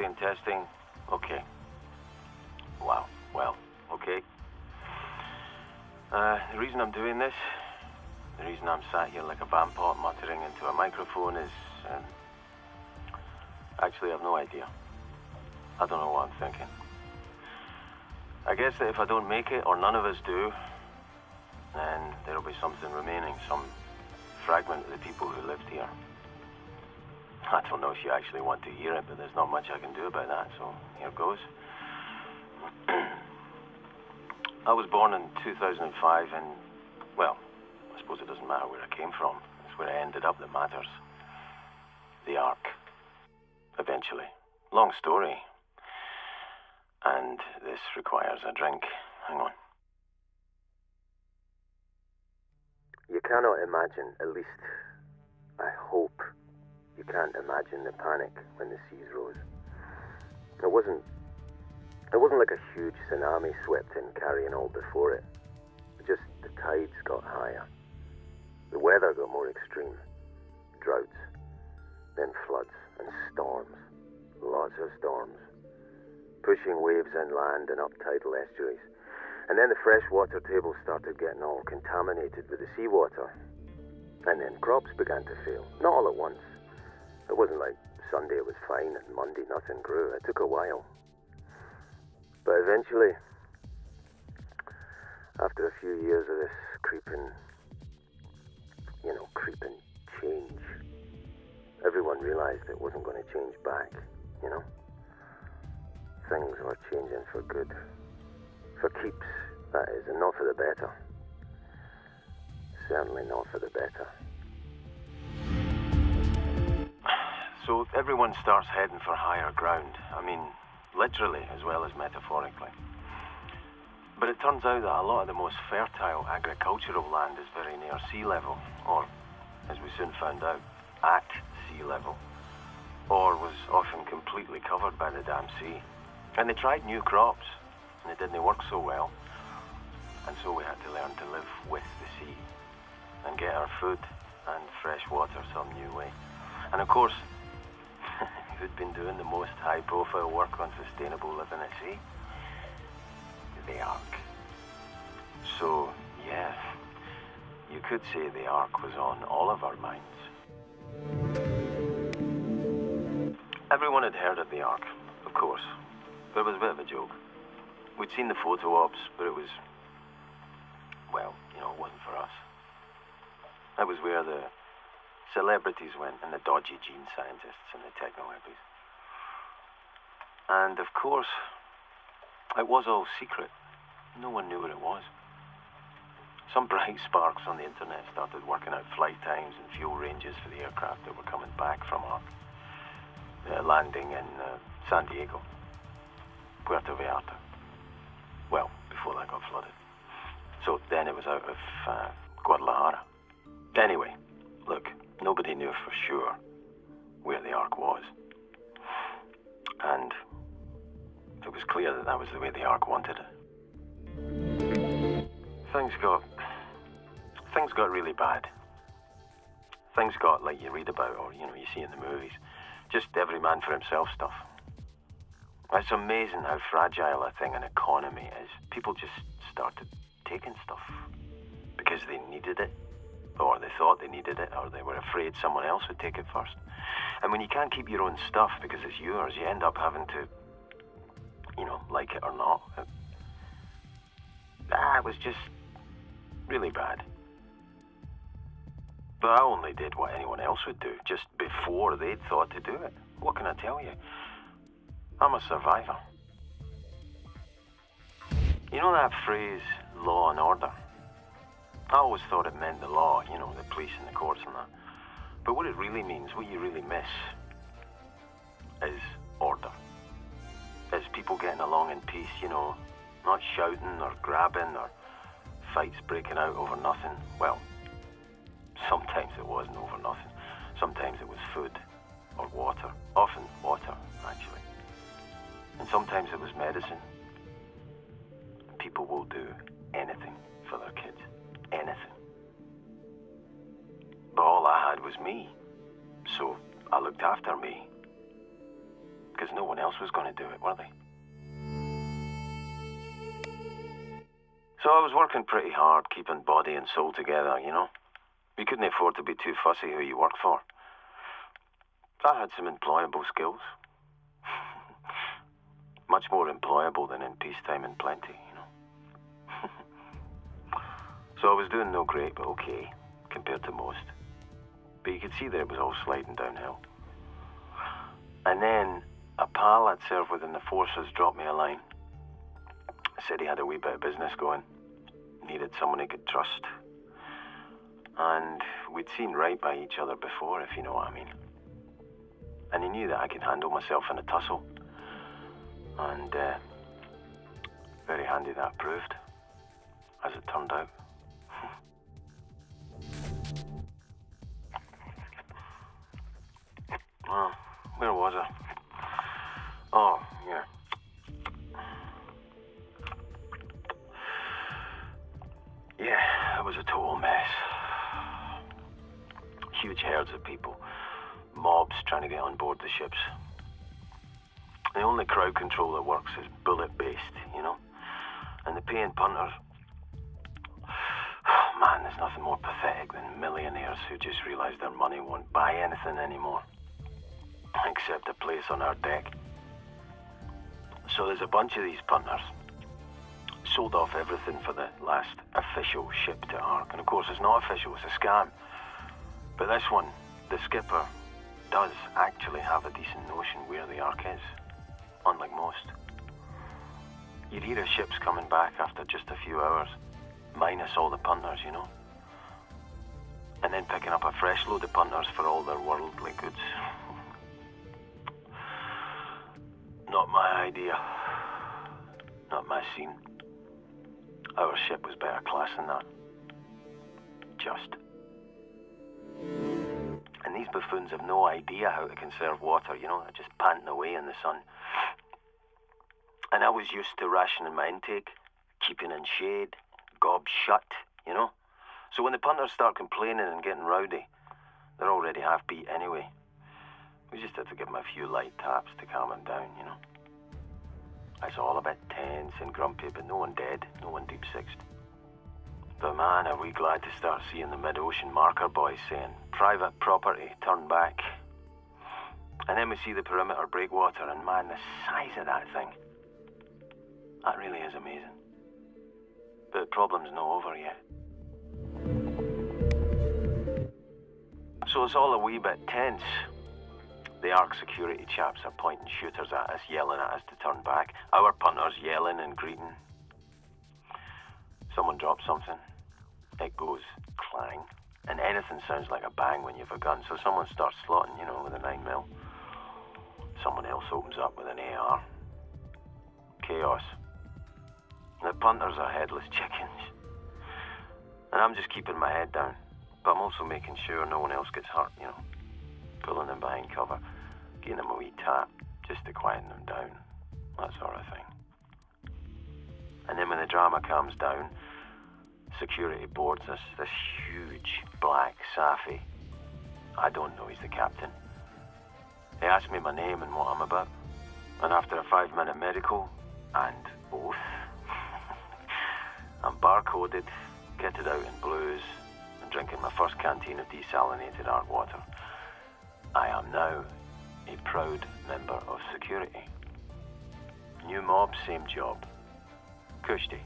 testing, testing. Okay. Wow, well, okay. The reason I'm doing this, the reason I'm sat here like a vampire muttering into a microphone is, actually, I've no idea. I don't know what I'm thinking. I guess that if I don't make it, or none of us do, then there'll be something remaining, some fragment of the people who lived here. I don't know if you actually want to hear it, but there's not much I can do about that, so here goes. I was born in 2005, and, well, I suppose it doesn't matter where I came from. It's where I ended up that matters. The Ark. Eventually. Long story. And this requires a drink. Hang on. You cannot imagine, at least I hope you can't imagine the panic when the seas rose. It wasn't like a huge tsunami swept in carrying all before it. Just the tides got higher. The weather got more extreme. Droughts, then floods and storms. Lots of storms. Pushing waves inland and up tidal estuaries. And then the freshwater table started getting all contaminated with the seawater. And then crops began to fail. Not all at once. It wasn't like Sunday it was fine and Monday nothing grew. It took a while. But eventually, after a few years of this creeping change, everyone realized it wasn't going to change back, Things were changing for good. For keeps, that is, and not for the better. Certainly not for the better. So everyone starts heading for higher ground. I mean, literally as well as metaphorically. But it turns out that a lot of the most fertile agricultural land is very near sea level, or, as we soon found out, at sea level, or was often completely covered by the damn sea. And they tried new crops, and it didn't work so well. And so we had to learn to live with the sea, and get our food and fresh water some new way. And of course, who'd been doing the most high-profile work on sustainable living at sea? The Ark. So, yeah, you could say the Ark was on all of our minds. Everyone had heard of the Ark, of course, but it was a bit of a joke. We'd seen the photo ops, but it was, well, it wasn't for us. That was where the celebrities went, and the dodgy gene scientists and the techno-hippies. And of course, it was all secret. No one knew what it was. Some bright sparks on the internet started working out flight times and fuel ranges for the aircraft that were coming back from Ark. Landing in San Diego, Puerto Vallarta. Well, before that got flooded. So then it was out of Guadalajara. Anyway, look, nobody knew for sure where the Ark was. And it was clear that that was the way the Ark wanted it. Things got really bad. Things got like you read about or, you see in the movies. Just every man for himself stuff. It's amazing how fragile a thing an economy is. People just started taking stuff because they needed it, or they thought they needed it, or they were afraid someone else would take it first. And when you can't keep your own stuff because it's yours, you end up having to, like it or not. It was just really bad. But I only did what anyone else would do, just before they'd thought to do it. What can I tell you? I'm a survivor. You know that phrase, law and order? I always thought it meant the law, the police and the courts and that. But what it really means, what you really miss, is order. Is people getting along in peace, not shouting or grabbing or fights breaking out over nothing. Well, sometimes it wasn't over nothing. Sometimes it was food or water. Often water, actually. And sometimes it was medicine. People will do anything for their kids. Anything. But all I had was me. So I looked after me. because no one else was going to do it, were they? So I was working pretty hard, keeping body and soul together, you know. You couldn't afford to be too fussy who you worked for. I had some employable skills. Much more employable than in peacetime and plenty, you know. So I was doing no great, but okay, compared to most. But you could see that it was all sliding downhill. And then a pal I'd served with in the forces dropped me a line. Said he had a wee bit of business going. Needed someone he could trust. And we'd seen right by each other before, if you know what I mean. And he knew that I could handle myself in a tussle. And very handy that proved, as it turned out. Well, where was I? Oh, yeah. Yeah, it was a total mess. Huge herds of people. Mobs trying to get on board the ships. The only crowd control that works is bullet-based, you know? And the paying punters... Man, there's nothing more pathetic than millionaires who just realise their money won't buy anything anymore. Except a place on our deck. So there's a bunch of these punters. Sold off everything for the last official ship to Ark. And of course it's not official, it's a scam. But this one, the skipper, does actually have a decent notion where the Ark is. Unlike most. You'd hear of ships coming back after just a few hours. Minus all the punters, you know. And then picking up a fresh load of punters for all their worldly goods. Not my idea. Not my scene. Our ship was better class than that. Just. And these buffoons have no idea how to conserve water, you know. They're just panting away in the sun. And I was used to rationing my intake, keeping in shade, gob shut, you know. So when the punters start complaining and getting rowdy, they're already half beat anyway. We just had to give them a few light taps to calm them down, you know. It's all a bit tense and grumpy, but no one dead, no one deep-sixed. But man, are we glad to start seeing the mid-ocean marker boys saying, private property, turn back. And then we see the perimeter breakwater, and man, the size of that thing. That really is amazing. But the problem's not over yet. So it's all a wee bit tense. The Ark security chaps are pointing shooters at us, yelling at us to turn back. Our punters yelling and greeting. Someone drops something. It goes clang. And anything sounds like a bang when you've a gun. So someone starts slotting, you know, with a 9mm. Someone else opens up with an AR. Chaos. The punters are headless chickens. And I'm just keeping my head down. But I'm also making sure no one else gets hurt, you know. Pulling them behind cover, giving them a wee tap, just to quieten them down. That sort of thing. And then when the drama calms down, security boards us this huge black Safi. I don't know he's the captain. He asked me my name and what I'm about. And after a 5-minute medical and oath, I'm barcoded, kitted out in blues, and drinking my first canteen of desalinated Ark water. I am now a proud member of security. New mob, same job. Kushti.